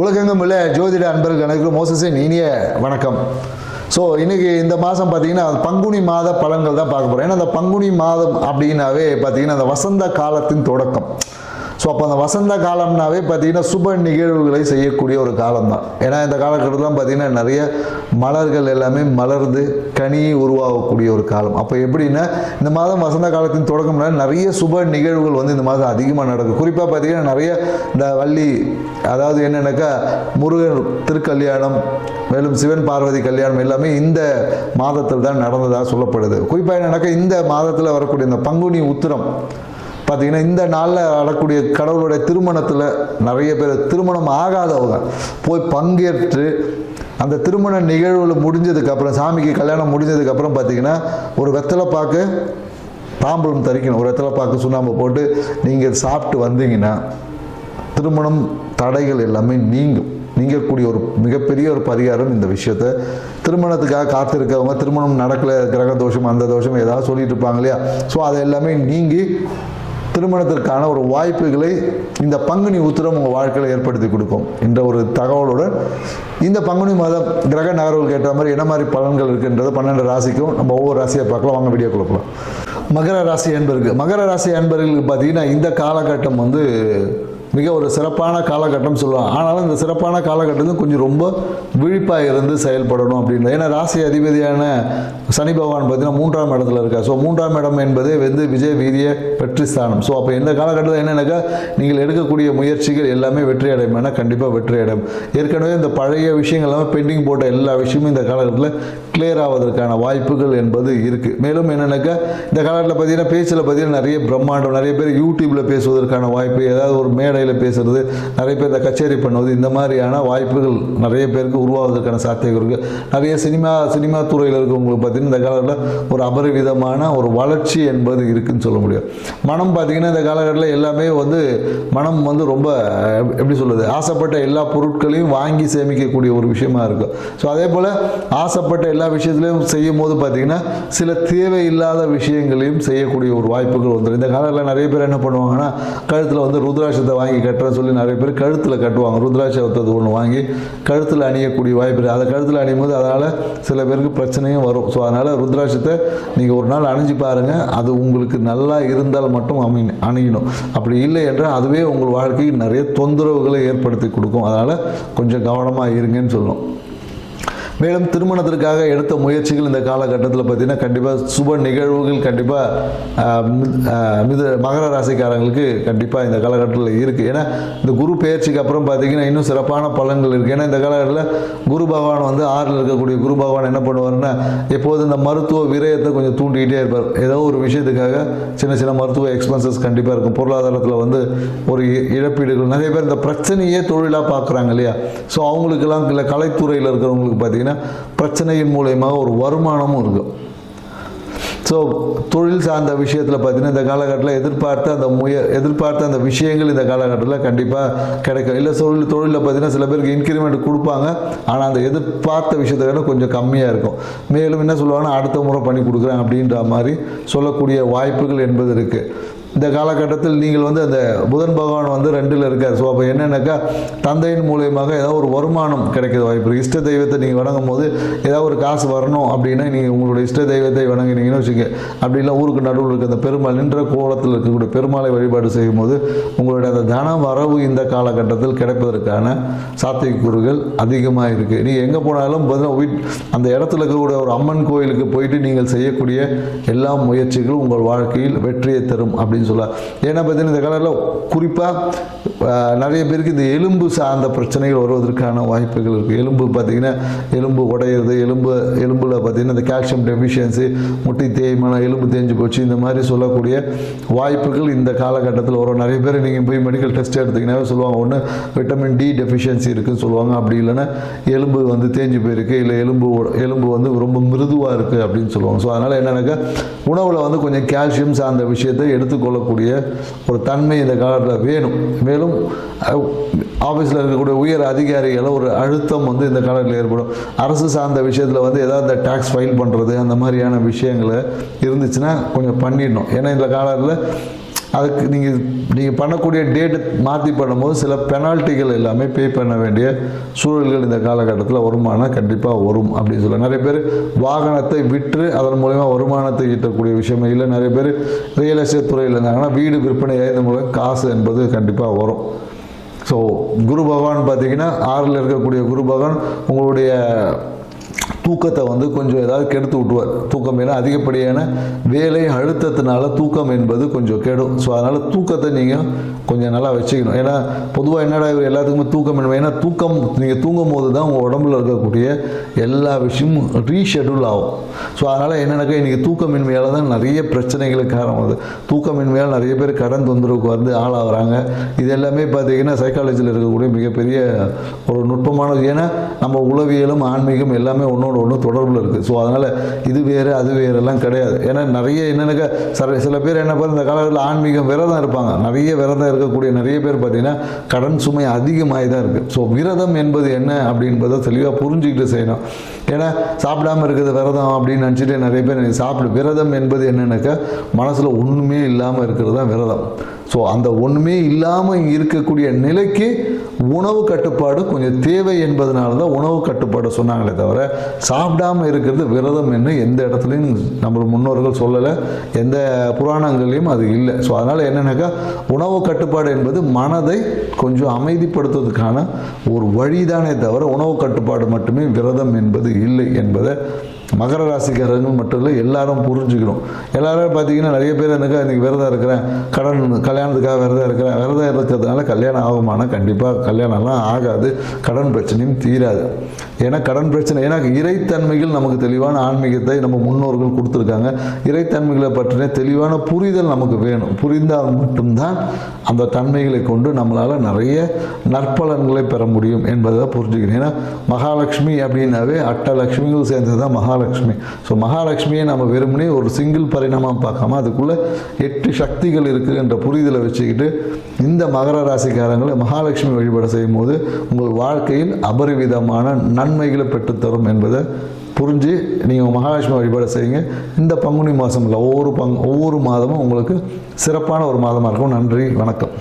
உலகெங்கும் உள்ள ஜோதிட அன்பர்கள் அனைவருக்கும் மோசஸின் இனிய வணக்கம். ஸோ இன்றைக்கி இந்த மாதம் பார்த்திங்கன்னா பங்குனி மாத பலன்கள் தான் பார்க்க போகிறோம். ஏன்னா அந்த பங்குனி மாதம் அப்படின்னாவே பார்த்திங்கன்னா அந்த வசந்த காலத்தின் தொடக்கம். ஸோ அப்போ அந்த வசந்த காலம்னாவே பார்த்திங்கன்னா சுப நிகழ்வுகளை செய்யக்கூடிய ஒரு காலம் தான். ஏன்னா இந்த காலகட்டத்தில் பார்த்திங்கன்னா நிறைய மலர்கள் எல்லாமே மலர்ந்து கனி உருவாகக்கூடிய ஒரு காலம். அப்போ எப்படின்னா இந்த மாதம் வசந்த காலத்தின் தொடக்கம்னா நிறைய சுப நிகழ்வுகள் வந்து இந்த மாதம் அதிகமாக நடக்கும். குறிப்பாக பார்த்திங்கன்னா நிறைய இந்த வள்ளி, அதாவது என்னென்னாக்கா முருகன் திருக்கல்யாணம், மேலும் சிவன் பார்வதி கல்யாணம் எல்லாமே இந்த மாதத்தில் தான் நடந்ததாக சொல்லப்படுது. குறிப்பாக என்னன்னாக்கா இந்த மாதத்தில் வரக்கூடிய இந்த பங்குனி உத்திரம் பார்த்திங்கன்னா இந்த நாளில் வரக்கூடிய கடவுளுடைய திருமணத்தில் நிறைய பேர் திருமணம் ஆகாதவங்க போய் பங்கேற்று அந்த திருமண நிகழ்வுகள் முடிஞ்சதுக்கப்புறம், சாமிக்கு கல்யாணம் முடிஞ்சதுக்கப்புறம் பார்த்திங்கன்னா ஒரு வெத்தலை பாக்கு தாம்பூலம் தரிக்கணும். ஒரு வெத்தலை பாக்கு சுண்ணாம்பு போட்டு நீங்கள் சாப்பிட்டு வந்தீங்கன்னா திருமணம் தடைகள் எல்லாமே நீங்கக்கூடிய ஒரு மிகப்பெரிய ஒரு பரிகாரம் இந்த விஷயத்தை. திருமணத்துக்காக காத்திருக்கவங்க, திருமணம் நடக்கலை, கிரக தோஷம் அந்த தோஷம் ஏதாவது சொல்லிட்டு இருப்பாங்க இல்லையா, ஸோ அது எல்லாமே நீங்கி திருமணத்திற்கான ஒரு வாய்ப்புகளை இந்த பங்குனி உத்திரம் உங்கள் வாழ்க்கையில் ஏற்படுத்தி கொடுக்கும் என்ற ஒரு தகவலுடன் இந்த பங்குனி மாதம் கிரக நகர்வுகளுக்கு ஏற்ற மாதிரி என்ன மாதிரி பலன்கள் இருக்குன்றது 12 ராசிக்கும் நம்ம ஒவ்வொரு ராசியை பார்க்கலாம். வாங்க வீடியோ கொடுக்கலாம். மகர ராசி அன்பர்களுக்கு பார்த்தீங்கன்னா இந்த காலகட்டம் வந்து மிக ஒரு சிறப்பான காலகட்டம் சொல்லலாம். ஆனாலும் இந்த சிறப்பான காலகட்டத்தில் கொஞ்சம் ரொம்ப விழிப்பாக இருந்து செயல்படணும் அப்படின்றது. ஏன்னா ராசி அதிபதியான சனி பகவான் பார்த்தீங்கன்னா 3ஆம் இடத்துல இருக்கார். ஸோ 3ஆம் இடம் என்பது விஜய வீரிய வெற்றி ஸ்தானம். ஸோ அப்போ இந்த காலகட்டத்தில் என்னென்னாக்கா நீங்கள் எடுக்கக்கூடிய முயற்சிகள் எல்லாமே வெற்றி அடையும். ஏன்னா கண்டிப்பாக வெற்றி அடையும். ஏற்கனவே இந்த பழைய விஷயங்கள் எல்லாமே பெண்டிங் போட்ட எல்லா விஷயமும் இந்த காலகட்டத்தில் கிளியர் ஆவதற்கான வாய்ப்புகள் என்பது இருக்குது. மேலும் என்னென்னாக்கா இந்த காலகட்டத்தில் பார்த்தீங்கன்னா பேச்சில் பார்த்தீங்கன்னா நிறைய பிரம்மாண்டம், நிறைய பேர் யூடியூப்பில் பேசுவதற்கான வாய்ப்பு, ஏதாவது ஒரு மேடையில் பேசுறது, நிறைய பேர் இந்த கச்சேரி பண்ணுவது, இந்த மாதிரியான வாய்ப்புகள் நிறைய பேருக்கு உருவாவதற்கான சாத்தியம் இருக்குது. நிறைய சினிமா துறையில் இருக்கவங்களுக்கு பார்த்தீங்கன்னா இந்த காலகட்டத்தில் ஒரு அபரிவிதமான ஒரு வளர்ச்சி என்பது இருக்குன்னு சொல்ல முடியும். மனம் பார்த்தீங்கன்னா இந்த காலகட்டத்தில் எல்லாமே மனம் ரொம்ப எப்படி சொல்வது, ஆசைப்பட்ட எல்லா பொருட்களையும் வாங்கி சேமிக்கக்கூடிய ஒரு விஷயமா இருக்கும். ஸோ அதே போல் ஆசைப்பட்ட எல்லா விஷயத்திலையும் செய்யும் போது பார்த்தீங்கன்னா சில தேவையில்லாத விஷயங்களையும் செய்யக்கூடிய ஒரு வாய்ப்புகள் வந்துடும். இந்த காலத்தில் நிறைய பேர் என்ன பண்ணுவாங்கன்னா கழுத்தில் ருத்ராட்சத்தை வாங்கி கட்டுறன்னு சொல்லி நிறைய பேர் கழுத்தில் கட்டுவாங்க. ருத்ராட்சத்தை ஒன்று வாங்கி கழுத்தில் அணியக்கூடிய வாய்ப்பு. அதை கழுத்தில் அணியும் போது அதனால் சில பேருக்கு பிரச்சனையும் வரும். ஸோ அதனால் ருத்ராட்சத்தை நீங்கள் ஒரு நாள் அணிஞ்சு பாருங்கள். அது உங்களுக்கு நல்லா இருந்தால் மட்டும் அணியணும். அப்படி இல்லை என்றால் அதுவே உங்கள் வாழ்க்கைக்கு நிறைய தொந்தரவுகளை ஏற்படுத்தி கொடுக்கும். அதனால் கொஞ்சம் கவனமாக இருங்கன்னு சொல்லணும். மேலும் திருமணத்திற்காக எடுத்த முயற்சிகள் இந்த காலகட்டத்தில் பார்த்தீங்கன்னா கண்டிப்பாக சுப நிகழ்வுகள் கண்டிப்பாக மகர ராசிக்காரங்களுக்கு கண்டிப்பாக இந்த காலகட்டத்தில் இருக்குது. ஏன்னா இந்த குரு பெயர்ச்சிக்கு அப்புறம் பார்த்தீங்கன்னா இன்னும் சிறப்பான பலன்கள் இருக்குது. ஏன்னா இந்த காலகட்டத்தில் குரு பகவான் 6ல் இருக்கக்கூடிய குரு பகவான் என்ன பண்ணுவார்னா எப்போது இந்த மருத்துவ விரயத்தை கொஞ்சம் தூண்டிக்கிட்டே இருப்பார். ஏதோ ஒரு விஷயத்துக்காக சின்ன மருத்துவ எக்ஸ்பென்சஸ் கண்டிப்பாக இருக்கும். பொருளாதாரத்தில் ஒரு இழப்பீடுகள், நிறைய பேர் இந்த பிரச்சனையே தொழிலாக பார்க்குறாங்க இல்லையா. ஸோ அவங்களுக்கெல்லாம் இல்லை கலைத்துறையில் இருக்கிறவங்களுக்கு பார்த்தீங்கன்னா பிரச்சனையின் மூலயமாக ஒரு வருமானமும் இருக்கும். ஸோ தொழில் சார்ந்த விஷயத்தில் பார்த்தீங்கன்னா இந்த காலகட்டத்தில் எதிர்பார்த்த அந்த விஷயங்கள் இந்த காலகட்டத்தில் கண்டிப்பாக கிடைக்கும். இல்லை தொழிலில் பார்த்தீங்கன்னா சில பேருக்கு இன்க்ரிமெண்ட் கொடுப்பாங்க. ஆனால் அந்த எதிர்பார்த்த விஷயத்தை விட கொஞ்சம் கம்மியாக இருக்கும். மேலும் என்ன சொல்லுவாங்கன்னா அடுத்த முறை பண்ணி கொடுக்குறேன் அப்படின்ற மாதிரி சொல்லக்கூடிய வாய்ப்புகள் என்பது இருக்குது. இந்த காலகட்டத்தில் நீங்கள் அந்த புதன் பகவான் 2ல் இருக்கார். ஸோ அப்போ என்னென்னாக்கா தந்தையின் மூலியமாக ஏதாவது ஒரு வருமானம் கிடைக்கிற வாய்ப்பு இருக்குது. இஷ்ட தெய்வத்தை நீங்கள் வணங்கும் போது ஏதாவது ஒரு காசு வரணும் அப்படின்னா நீங்கள் உங்களுடைய இஷ்ட தெய்வத்தை வணங்கினீங்கன்னு வச்சுக்க. அப்படி இல்லை ஊருக்கு நடுவில் இருக்க அந்த பெருமாள் நின்ற கோலத்தில் இருக்கக்கூடிய பெருமாளை வழிபாடு செய்யும் போது உங்களுடைய அந்த தன வரவு இந்த காலகட்டத்தில் கிடைப்பதற்கான சாத்தியக்கூறுகள் அதிகமாக இருக்குது. நீங்கள் எங்கே போனாலும் அந்த இடத்துல இருக்கக்கூடிய ஒரு அம்மன் கோயிலுக்கு போயிட்டு நீங்கள் செய்யக்கூடிய எல்லா முயற்சிகளும் உங்கள் வாழ்க்கையில் வெற்றியை தரும் அப்படின்னு சொல்லலாம். ஏன்னா பார்த்தீங்கன்னா இந்த காலத்தில் குறிப்பாக நிறைய பேருக்கு இந்த எலும்பு சார்ந்த பிரச்சனைகள் வருவதற்கான வாய்ப்புகள் இருக்குது. எலும்பு பார்த்தீங்கன்னா எலும்பு உடையிறது, எலும்பில் பார்த்தீங்கன்னா இந்த கால்சியம் டெஃபிஷியன்சி, முட்டி தேய்மானம், எலும்பு தேஞ்சு போச்சு, இந்த மாதிரி சொல்லக்கூடிய வாய்ப்புகள் இந்த காலகட்டத்தில் வரும். நிறைய பேர் நீங்கள் போய் மெடிக்கல் டெஸ்ட் எடுத்திங்கன்னாவே சொல்லுவாங்க, ஒன்று விட்டமின் டி டெஃபிஷியன்சி இருக்குதுன்னு சொல்லுவாங்க. அப்படி இல்லைன்னா எலும்பு தேஞ்சு போயிருக்கு, இல்லை எலும்பு ரொம்ப மிருதுவாக இருக்குது அப்படின்னு சொல்லுவாங்க. ஸோ அதனால் என்னென்னாக்கா உணவில் கொஞ்சம் கால்சியம் சார்ந்த விஷயத்தை எடுத்துக்கொள்ளக்கூடிய ஒரு தன்மை இந்த காலத்தில் வேணும். மேலும் ஆஃபீஸில் இருக்கக்கூடிய உயர் அதிகாரிகளை ஒரு அழுத்தம் இந்த காலத்தில் ஏற்படும். அரசு சார்ந்த விஷயத்தில் ஏதாவது டேக்ஸ் ஃபைல் பண்ணுறது அந்த மாதிரியான விஷயங்களை இருந்துச்சுன்னா கொஞ்சம் பண்ணிடணும். ஏன்னா இந்த காலத்தில் அதுக்கு நீங்கள் பண்ணக்கூடிய டேட்டு மாற்றி பண்ணும்போது சில பெனால்ட்டிகள் எல்லாமே பே பண்ண வேண்டிய சூழல்கள் இந்த காலகட்டத்தில் வருமானம் கண்டிப்பாக வரும் அப்படின்னு சொல்ல நிறைய பேர் வாகனத்தை விற்று அதன் மூலயமா வருமானத்தை ஈட்டக்கூடிய விஷயமே இல்லை. நிறைய பேர் ரியல் எஸ்டேட் துறையில் இருந்தாங்கன்னா வீடு விற்பனை இதன் மூலம் காசு என்பது கண்டிப்பாக வரும். ஸோ குரு பகவான் பார்த்தீங்கன்னா 6ல் இருக்கக்கூடிய குரு பகவான் உங்களுடைய தூக்கத்தை வந்து கொஞ்சம் ஏதாவது கெடுத்து விட்டுவார். தூக்கம் ஏன்னா அதிகப்படியான வேலை அழுத்தத்தினால தூக்கம் என்பது கொஞ்சம் கெடும். ஸோ அதனால் தூக்கத்தை நீங்கள் கொஞ்சம் நல்லா வச்சுக்கணும். ஏன்னா பொதுவாக என்னடா இவர் எல்லாத்துக்குமே தூக்கம் வேணும். ஏன்னா தூக்கம் நீங்கள் தூங்கும் போது தான் உங்கள் உடம்புல இருக்கக்கூடிய எல்லா விஷயமும் ரீஷெடியூல் ஆகும். ஸோ அதனால் என்னென்னாக்கா இன்றைக்கி தூக்கமின்மையால் தான் நிறைய பிரச்சனைகளுக்கு காரணம் வருது. தூக்கமின்மையால் நிறைய பேர் கடன் தொந்தரவுக்கு வந்து ஆளாகிறாங்க. இது எல்லாமே பார்த்தீங்கன்னா சைக்காலஜியில் இருக்கக்கூடிய மிகப்பெரிய ஒரு நுட்பமானது. ஏன்னா நம்ம உளவியலும் ஆன்மீகம் எல்லாமே ஒன்றோடு ஒன்று தொடர்பில் இருக்குது. ஸோ அதனால் இது வேறு அது வேறெல்லாம் கிடையாது. ஏன்னா நிறைய என்னென்னாக்கா சில பேர் என்ன இந்த காலகட்டத்தில் ஆன்மீகம் விரதம் இருப்பாங்க. நிறைய விரதம் இருக்கக்கூடிய நிறைய பேர் பார்த்தீங்கன்னா கடன் சுமை அதிகமாகி தான் இருக்குது. ஸோ விரதம் என்பது என்ன அப்படின்றத தெளிவாக புரிஞ்சுக்கிட்டு செய்யணும். ஏன்னா சாப்பிடாமல் இருக்கிறது விரதம் அப்படின்னு நினச்சிட்டு நிறைய பேர் சாப்பிடு. விரதம் என்பது என்னென்னாக்கா மனசில் ஒன்றுமே இல்லாமல் இருக்கிறது தான் விரதம். ஸோ அந்த ஒன்றுமே இல்லாமல் இருக்கக்கூடிய நிலைக்கு உணவு கட்டுப்பாடு கொஞ்சம் தேவை என்பதனால தான் உணவு கட்டுப்பாடு சொன்னாங்களே தவிர சாப்பிடாமல் இருக்கிறது விரதம் என்று எந்த இடத்துலையும் நம்ம முன்னோர்கள் சொல்லலை, எந்த புராணங்கள்லையும் அது இல்லை. ஸோ அதனால் என்னென்னாக்கா உணவு கட்டுப்பாடு என்பது மனதை கொஞ்சம் அமைதிப்படுத்துவதற்கான ஒரு வழிதானே தவிர உணவு கட்டுப்பாடு மட்டுமே விரதம் என்பது இல்லை என்பதை மகர ராசிக்காரர்கள் மட்டும் இல்லை எல்லாரும் புரிஞ்சுக்கணும். எல்லாரும் பார்த்தீங்கன்னா நிறைய பேர் எனக்கு இன்றைக்கி விரதம் இருக்கிறேன், கல்யாணத்துக்காக விரதம் இருக்கிறேன். விரதம் இருக்கிறதுனால கல்யாணம் ஆகுமானா கண்டிப்பாக கல்யாணம்லாம் ஆகாது, கடன் பிரச்சனையும் தீராது. ஏன்னா கடன் பிரச்சனை ஏன்னா இறைத்தன்மைகள் நமக்கு தெளிவான ஆன்மீகத்தை நம்ம முன்னோர்கள் கொடுத்துருக்காங்க. இறைத்தன்மைகளை பற்றின தெளிவான புரிதல் நமக்கு வேணும். புரிந்தால் மட்டும்தான் அந்த தன்மைகளை கொண்டு நம்மளால் நிறைய நற்பலன்களை பெற முடியும் என்பதை புரிஞ்சுக்கணும். ஏன்னா மகாலட்சுமி அப்படின்னாவே அட்டலட்சுமிகள் சேர்ந்தது தான் மகாலட்சுமி. ஸோ மகாலட்சுமியை நம்ம வெறுமனே ஒரு சிங்கிள் பரிணாமம் பார்க்காம அதுக்குள்ளே 8 சக்திகள் இருக்குது என்ற புரிதலை வச்சுக்கிட்டு இந்த மகர ராசிக்காரங்களை மகாலட்சுமி வழிபாடு செய்யும் போது உங்கள் வாழ்க்கையில் அபரிவிதமான நன்மைகளை பெற்றுத்தரும் என்பதை புரிஞ்சு நீங்கள் மகாலட்சுமி வழிபாடு செய்யுங்க. இந்த பங்குனி மாதம் இல்லை ஒவ்வொரு மாதமும் உங்களுக்கு சிறப்பான ஒரு மாதமாக இருக்கும். நன்றி, வணக்கம்.